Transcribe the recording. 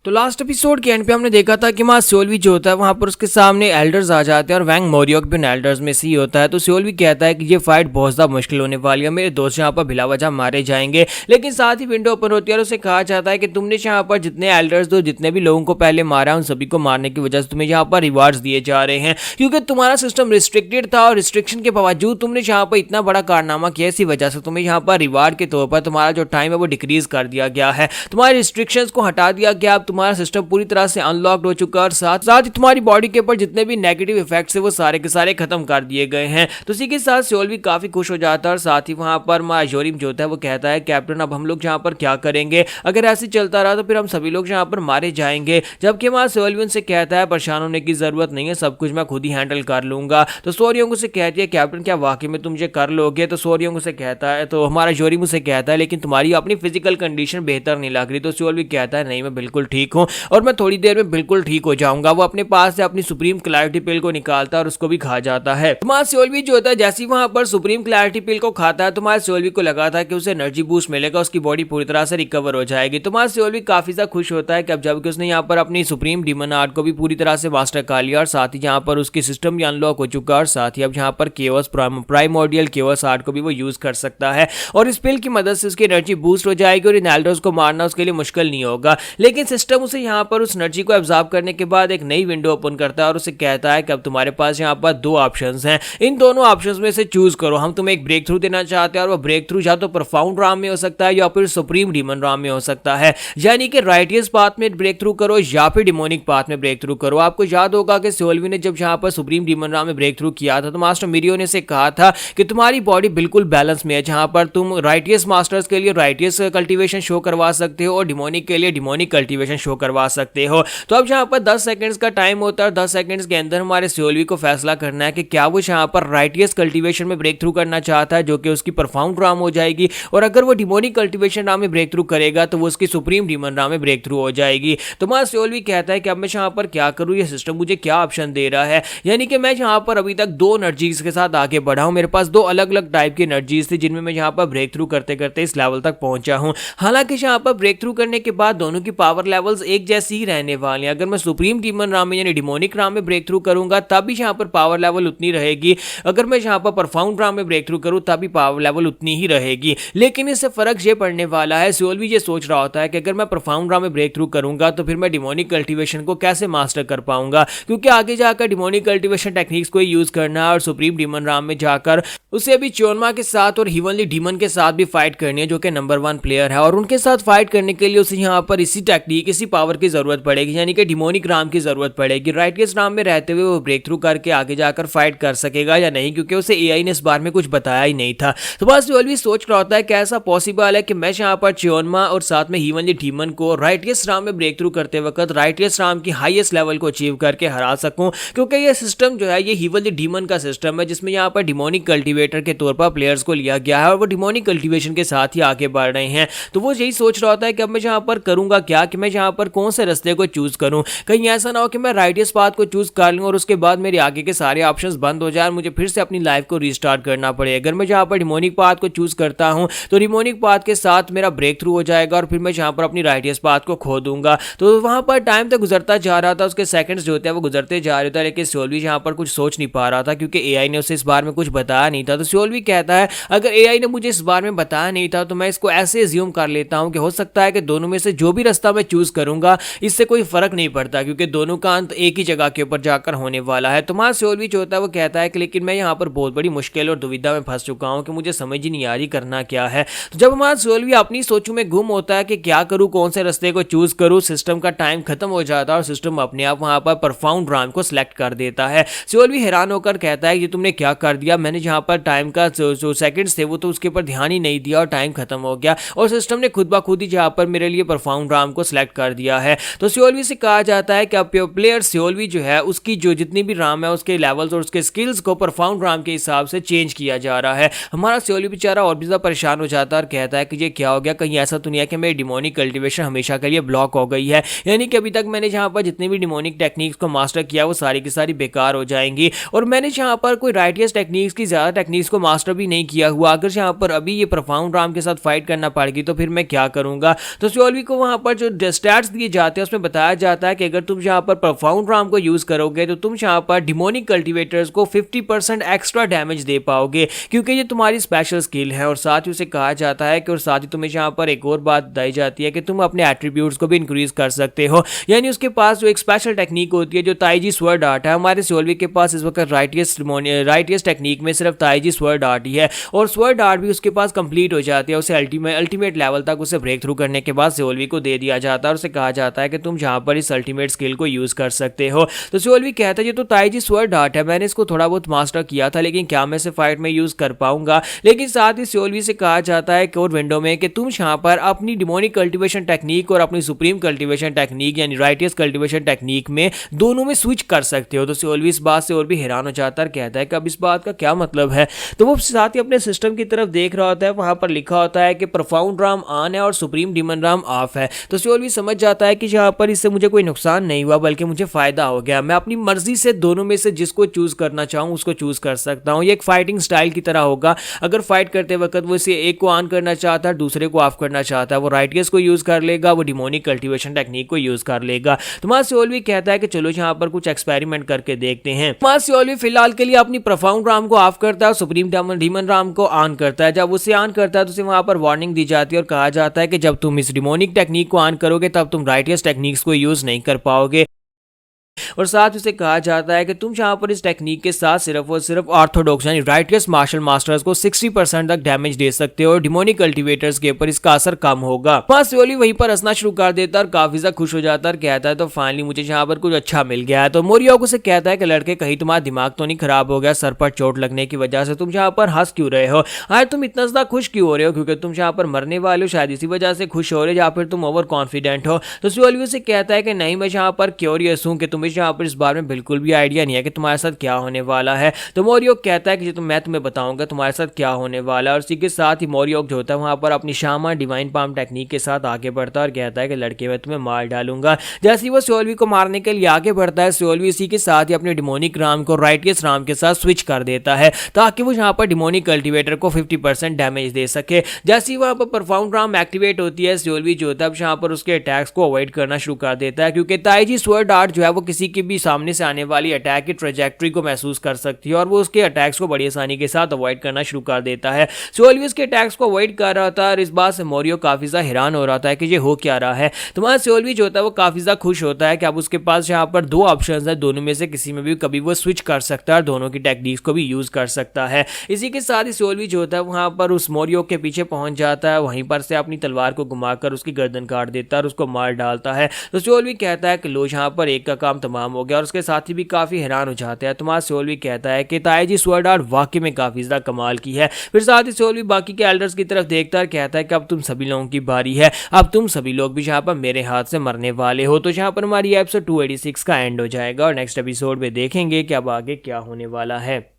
तो last episode के and पे हमने देखा था कि वहाँ सियोलवी जो होता है वहाँ पर उसके सामने एल्डर्स आ जाते हैं और वैंग मोरियोक भी उन एल्डर्स में से ही होता है। तो सियोलवी कहता है कि ये फाइट बहुत ज़्यादा मुश्किल होने वाली है, मेरे दोस्त यहाँ पर बिला वजह मारे जाएंगे। लेकिन साथ ही विंडो ओपन होती है और उसे कहा जाता है कि तुमने यहाँ पर जितने एल्डर्स दो जितने भी लोगों को पहले मारा है उन सभी को मारने की वजह से तुम्हें यहाँ पर रिवार्ड्स दिए जा रहे हैं, क्योंकि तुम्हारा सिस्टम रिस्ट्रिक्टेड था और रिस्ट्रिक्शन के बावजूद तुमने यहाँ पर इतना बड़ा कारनामा किया। इसी वजह से तुम्हें यहाँ पर रिवार्ड के तौर पर तुम्हारा जो टाइम है वो डिक्रीज कर दिया गया है, तुम्हारे रिस्ट्रिक्शंस को हटा दिया गया। अब तुम्हारा सिस्टम पूरी तरह से अनलॉक्ड हो चुका है और साथ ही तुम्हारी बॉडी के ऊपर जितने भी नेगेटिव इफेक्ट्स है वो सारे के सारे खत्म कर दिए गए हैं। तो इसी के साथ सियोलवी काफी खुश हो जाता है और साथ ही वहां पर मायोरिम जो होता है वो कहता है कैप्टन अब हम लोग यहाँ पर क्या करेंगे, अगर ऐसे चलता रहा तो फिर हम सभी लोग यहाँ पर मारे जाएंगे। जबकि वहां सियोलवी उनसे कहता है परेशान होने की जरूरत नहीं है, सब कुछ मैं खुद ही हैंडल कर लूंगा। तो सोरियोंग से कहती है कैप्टन क्या वाकई में तुम ये कर लोगे। तो सोरियोंग से कहता है, तो हमारा जोरिम उसे कहता है लेकिन तुम्हारी अपनी फिजिकल कंडीशन बेहतर नहीं लग रही। तो सियोलवी कहता है नहीं मैं बिल्कुल ठीक हूँ और मैं थोड़ी देर में बिल्कुल ठीक हो जाऊंगा। वो अपने पास से अपनी सुप्रीम क्लैरिटी पिल को निकालता है और उसको भी खा जाता है। तुम्हारा सियोलवी जो होता है जैसे ही वहां पर सुप्रीम क्लैरिटी पिल को खाता है तुम्हारे सियोलवी को लगा था कि उसे एनर्जी बूस्ट मिलेगा, उसकी बॉडी पूरी तरह से रिकवर हो जाएगी। तुम्हारा सियोलवी काफी ज्यादा खुश होता है कि अब जबकि उसने यहाँ पर अपनी सुप्रीम डीमन आर्ट को भी पूरी तरह से मास्टर कर लिया और साथ ही यहाँ पर उसकी सिस्टम भी अनलॉक हो चुका है और साथ ही अब यहाँ पर केओस प्राइमोर्डियल केओस आर्ट को भी वो यूज कर सकता है और इस पिल की मदद से उसकी एनर्जी बूस्ट हो जाएगी और इन एल्डर्स को मारना उसके लिए मुश्किल नहीं होगा। लेकिन सिस्टम उसे यहाँ पर उस एनर्जी को एब्जॉर्ब करने के बाद एक नई विंडो ओपन करता है और उसे कहता है कि अब तुम्हारे पास यहाँ पर दो ऑप्शंस हैं, इन दोनों ऑप्शंस में से चूज करो। हम तुम्हें एक ब्रेक थ्रू देना चाहते हैं और वो ब्रेक थ्रू या तो प्रोफाउंड राम में हो सकता है या फिर सुप्रीम डीमन राम में हो सकता है, यानी कि राइटियस पाथ में ब्रेक थ्रू करो या फिर डिमोनिक पाथ में ब्रेक थ्रू करो। आपको याद होगा कि सियोलवी ने जब यहाँ पर सुप्रीम डीमन राम में ब्रेक थ्रू किया था तो मास्टर मिरियो ने से कहा था कि तुम्हारी बॉडी बिल्कुल बैलेंस में है, जहां पर तुम राइटियस मास्टर्स के लिए राइटियस कल्टीवेशन शो करवा सकते हो और डिमोनिक के लिए डिमोनिक कल्टीवेशन शो करवा सकते हो। तो अब यहाँ पर 10 सेकंड्स का टाइम होता है और 10 सेकंड्स के अंदर हमारे सियोलवी को फैसला करना है कि क्या वो यहाँ पर राइटियस कल्टीवेशन में ब्रेक थ्रू करना चाहता है जो कि उसकी परफाउंड राम हो जाएगी, और अगर वो डिमोनिक कल्टीवेशन राम में ब्रेक थ्रू करेगा तो वो उसकी सुप्रीम डीमन राम में ब्रेक थ्रू हो जाएगी। तो हमारा सियोलवी कहता है कि अब मैं यहाँ पर क्या करूँ, ये सिस्टम मुझे क्या ऑप्शन दे रहा है, यानी कि मैं यहाँ पर अभी तक दो एनर्जीज के साथ आगे बढ़ा हूँ, मेरे पास दो अलग अलग टाइप की एनर्जीज थी जिनमें मैं यहाँ पर ब्रेक थ्रू करते करते इस लेवल तक पहुंचा हूँ। हालांकि यहाँ पर ब्रेक थ्रू करने के बाद दोनों की पावर लेवल्स एक जैसी ही रहने वाली हैं। अगर मैं सुप्रीम डीमन राम में यानी डिमोनिक राम में ब्रेक थ्रू करूंगा तब भी यहाँ पर पावर लेवल उतनी रहेगी, अगर मैं यहाँ पर परफाउंड राम में ब्रेक थ्रू करूँ तब भी पावर लेवल उतनी ही रहेगी। लेकिन इससे फर्क ये पड़ने वाला है, सियोलवी ये सोच रहा होता है कि अगर मैं परफाउंड राम में ब्रेक थ्रू करूंगा तो फिर मैं डिमोनिक कल्टीवेशन को कैसे मास्टर कर पाऊंगा, क्योंकि आगे जाकर डिमोनिक कल्टीवेशन टेक्निक्स को यूज करना है और सुप्रीम डीमन राम में जाकर उसे अभी चोनमा के साथ और हिवनली डीमन के साथ भी फाइट करनी है जो कि नंबर 1 प्लेयर है, और उनके साथ फाइट करने के लिए उसे यहाँ पर इसी टेक्निक इसी पावर की जरूरत पड़ेगी, यानी कि डिमोनिक राम की जरूरत पड़ेगी। राइटियस राम में रहते हुए वो ब्रेक थ्रू करके आगे जाकर फाइट कर सकेगा या नहीं, क्योंकि उसे एआई ने इस बारे में कुछ बताया ही नहीं था। तो बस सियोलवी सोच रहा होता है कि ऐसा पॉसिबल है कि मैं यहाँ पर चियोनमा और साथ में हिवनली डीमन को राइटियस राम में ब्रेक थ्रू करते वक्त राइटियस राम की हाईएस्ट लेवल को अचीव करके हरा सकूं, क्योंकि ये सिस्टम जो है ये हिवनली डीमन का सिस्टम है जिसमें यहाँ पर डिमोनिक कल्टीवेटर के तौर पर प्लेयर्स को लिया गया है और वो डिमोनिक कल्टीवेशन के साथ ही आगे बढ़ रहे हैं। तो वो यही सोच रहा होता है कि अब मैं यहाँ पर करूंगा क्या, कि मैं यहाँ पर कौन से रास्ते को चूज करूं, कहीं ऐसा ना हो कि मैं राइटियस पाथ को चूज कर लूं और उसके बाद मेरे आगे के सारे ऑप्शंस बंद हो जाए और मुझे फिर से अपनी लाइफ को रीस्टार्ट करना पड़े। अगर मैं यहाँ पर डिमोनिक पाथ को चूज करता हूं तो डिमोनिक पाथ के साथ मेरा ब्रेक थ्रू हो जाएगा और फिर मैं यहाँ पर अपनी राइटियस पाथ को खो दूंगा। तो वहां पर टाइम तो गुजरता जा रहा था, उसके सेकंड्स जो होते हैं वो गुजरते जा रहे थे, लेकिन सियोलवी यहाँ पर कुछ सोच नहीं पा रहा था क्योंकि एआई ने उसे इस बारे में कुछ बताया नहीं था। तो सियोलवी कहता है अगर एआई ने मुझे इस बारे में बताया नहीं था तो मैं इसको ऐसे अज्यूम कर लेता हूं कि हो सकता है कि दोनों में से जो भी रास्ता मैं चूज करूंगा इससे कोई फर्क नहीं पड़ता, क्योंकि दोनों का अंत एक ही जगह के ऊपर जाकर होने वाला है। तो मां सियोलवी जो होता है वो कहता है कि लेकिन मैं यहाँ पर बहुत बड़ी मुश्किल और दुविधा में फंस चुका हूँ कि मुझे समझ ही नहीं आ रही करना क्या है। तो जब मां सियोलवी अपनी सोचों में गुम होता है कि क्या करूँ, कौन से रास्ते को चूज करूँ, सिस्टम का टाइम खत्म हो जाता है और सिस्टम अपने आप वहां पर परफाउंड राम को सिलेक्ट कर देता है। सियोलवी हैरान होकर कहता है ये तुमने क्या कर दिया, मैंने जहाँ पर टाइम का जो सेकंड्स थे वो तो उसके ऊपर ध्यान ही नहीं दिया और टाइम खत्म हो गया और सिस्टम ने खुद ब खुद ही जहाँ पर मेरे लिए परफाउंड राम को सिलेक्ट कर दिया है। तो सियोलवी से कहा जाता है कि अब प्लेयर सियोलवी जो है उसकी जो जितनी भी राम है उसके लेवल्स और उसके स्किल्स को परफाउंड राम के हिसाब से चेंज किया जा रहा है। हमारा सियोलवी बेचारा और भी ज्यादा परेशान हो जाता है और कहता है कि ये क्या हो गया, कहीं ऐसा तो नहीं है कि मेरी डिमोनिक कल्टीवेशन हमेशा के लिए ब्लॉक हो गई है, यानी कि अभी तक मैंने जहाँ पर जितनी भी डिमोनिक टेक्निक्स को मास्टर किया वो सारी की सारी बेकार हो जाएंगी और मैंने जहाँ पर कोई राइटियस टेक्निक्स की ज्यादा टेक्निक्स को मास्टर भी नहीं किया हुआ, अगर यहाँ पर अभी ये परफाउंड राम के साथ फाइट करना पड़ेगी तो फिर मैं क्या करूंगा। तो सियोलवी को वहां पर जो स्टैट्स स्टैट्स दिए जाते हैं उसमें बताया जाता है कि अगर तुम यहाँ पर प्रोफाउंड राम को यूज करोगे तो तुम यहाँ पर डिमोनिक कल्टीवेटर्स को 50% एक्स्ट्रा डैमेज दे पाओगे, क्योंकि ये तुम्हारी स्पेशल स्किल है। और साथ ही उसे कहा जाता है कि और साथ ही तुम्हें यहाँ पर एक और बात बताई जाती है कि तुम अपने एट्रीब्यूट्स को भी इंक्रीज कर सकते हो। यानी उसके पास जो एक स्पेशल टेक्निक होती है जो ताइजी स्वर्ड आर्ट है, हमारे सोल्वी के पास इस वक्त राइटियस टेक्निक में सिर्फ ताइजी स्वर्ड आर्ट ही है, और स्वर्ड आर्ट भी उसके पास कंप्लीट हो जाती है। उसे अल्टीमेट लेवल तक उसे ब्रेक थ्रू करने के बाद सोल्वी को दे दिया जाता है और उसे कहा जाता है कि तुम जहां पर इस अल्टीमेट स्किल को यूज कर सकते हो। तो सोल्वी कहता है ये तो ताइजी स्वर्ड आर्ट है, मैंने इसको थोड़ा बहुत मास्टर किया था, लेकिन क्या मैं इसे फाइट में यूज कर पाऊंगा। लेकिन साथ ही सोल्वी से कहा जाता है कि और विंडो में कि तुम यहाँ पर अपनी डिमोनिक कल्टीवेशन टेक्निक और अपनी सुप्रीम कल्टीवेशन टेक्निक यानी राइटियस कल्टीवेशन टेक्निक में दोनों में स्विच कर सकते हो। तो सोल्वी इस बात से और भी हैरान हो जाता है, कहता है कि अब इस बात का क्या मतलब है। तो वो साथ ही अपने सिस्टम की तरफ देख रहा होता है, वहां पर लिखा होता है कि प्रोफाउंड राम ऑन है और सुप्रीम डीमन राम ऑफ है। तो सोल्वी समझ जाता है कि यहाँ पर इससे मुझे कोई नुकसान नहीं हुआ बल्कि मुझे फायदा हो गया। मैं अपनी मर्जी से दोनों में से जिसको चूज करना चाहूँ उसको चूज कर सकता हूँ। ये एक फाइटिंग स्टाइल की तरह होगा। अगर फाइट करते वक्त वो इसे एक को ऑन करना चाहता है दूसरे को ऑफ करना चाहता है, वो राइटियस को यूज कर लेगा, वो डिमोनिक कल्टीवेशन टेक्निक को यूज कर लेगा। तो सोल्वी कहता है कि चलो यहाँ पर कुछ एक्सपेरिमेंट करके देखते हैं। सोल्वी फिलहाल के लिए अपनी प्रोफाउंड राम को ऑफ करता है और सुप्रीम डीमन राम को ऑन करता है। जब उसे ऑन करता है तो उसे वहां पर वार्निंग दी जाती है और कहा जाता है कि जब तुम इस डिमोनिक टेक्निक को ऑन करोगे तब तुम राइटियस टेक्निक्स को यूज नहीं कर पाओगे। और साथ ही उसे कहा जाता है कि तुम यहाँ पर इस टेक्निक के साथ सिर्फ और सिर्फ ऑर्थोडॉक्स यानी राइटियस मार्शल मास्टर्स को 60% तक डैमेज दे सकते हो और डिमोनिक कल्टीवेटर्स के ऊपर इसका असर कम होगा। सोल्वी वहीं पर हंसना शुरू कर देता है और काफी ज्यादा खुश हो जाता है, कहता है तो फाइनली मुझे यहाँ पर कुछ अच्छा मिल गया है। तो मोरियोक उसे कहता है कि लड़के कहीं तुम्हारा दिमाग तो नहीं खराब हो गया, सर पर चोट लगने की वजह से तुम यहाँ पर हंस क्यों रहे हो, आज तुम इतना ज्यादा खुश क्यों हो रहे हो, क्योंकि तुम यहाँ पर मरने वाले हो, शायद इसी वजह से खुश हो रहे हो या फिर तुम ओवर कॉन्फिडेंट हो। तो सोल्वी उसे कहता है कि नहीं, मैं यहाँ पर क्यूरियस हूँ कि तुम्हें यहाँ पर इस बारे में बिल्कुल भी आइडिया नहीं है कि तुम्हारे साथ क्या होने वाला है। तो मोरियोक कहता है कि मैं तुम्हें बताऊंगा तुम्हारे साथ क्या होने वाला है। और इसी के साथ ही मोरियोक जो होता है वहां पर अपनी शामा डिवाइन पाम टेक्निक के साथ आगे बढ़ता है और कहता है कि लड़के मैं तुम्हें मार डालूंगा। जैसे ही वो सोल्वी को मारने के लिए आगे बढ़ता है, सोल्वी इसी के साथ ही अपने डिमोनिक राम को राइटियस राम के साथ स्विच कर देता है ताकि वो यहाँ पर डिमोनिक कल्टीवेटर को 50% डैमेज दे सके। जैसे ही वहां पर प्रोफाउंड राम एक्टिवेट होती है, सोल्वी जो होता है यहाँ पर उसके अटैक्स को अवॉइड करना शुरू कर देता है, क्योंकि ताइजी स्वर्ड आर्ट जो है वो किसी के भी सामने से आने वाली अटैक की ट्रेजेक्टरी को महसूस कर सकती है और वो उसके अटैक्स को बड़ी आसानी के साथ अवॉइड करना शुरू कर देता है। सोल्वी उसके अटैक्स को अवॉइड कर रहा था और इस बात से मोरियो काफी ज्यादा हैरान हो रहा था कि ये हो क्या रहा है। तो सोल्वी जो होता है वो काफी ज्यादा खुश होता है कि अब उसके पास यहाँ पर दो ऑप्शंस है, दोनों में से किसी में भी कभी वो स्विच कर सकता है और दोनों की टेक्निक्स को भी यूज कर सकता है। इसी के साथ ही सोल्वी जो होता है वहां पर उस मोरियो के पीछे पहुंच जाता है, वहीं पर से अपनी तलवार को घुमाकर उसकी गर्दन काट देता है और उसको मार डालता है। तो सोल्वी कहता है कि लो यहाँ पर एक का काम तमाम हो गया और उसके साथी भी काफी हैरान हो जाते हैं। तो सोल्वी कहता है कि ताइजी स्वर्ड आर्ट वाकई में काफी ज्यादा कमाल की है। फिर साथ ही सोल्वी बाकी के एल्डर्स की तरफ देखता है, कहता है कि अब तुम सभी लोगों की बारी है, अब तुम सभी लोग भी यहाँ पर मेरे हाथ से मरने वाले हो। तो यहाँ पर हमारी एपिसोड 286 का एंड हो जाएगा और नेक्स्ट एपिसोड में देखेंगे कि अब आगे क्या होने वाला है।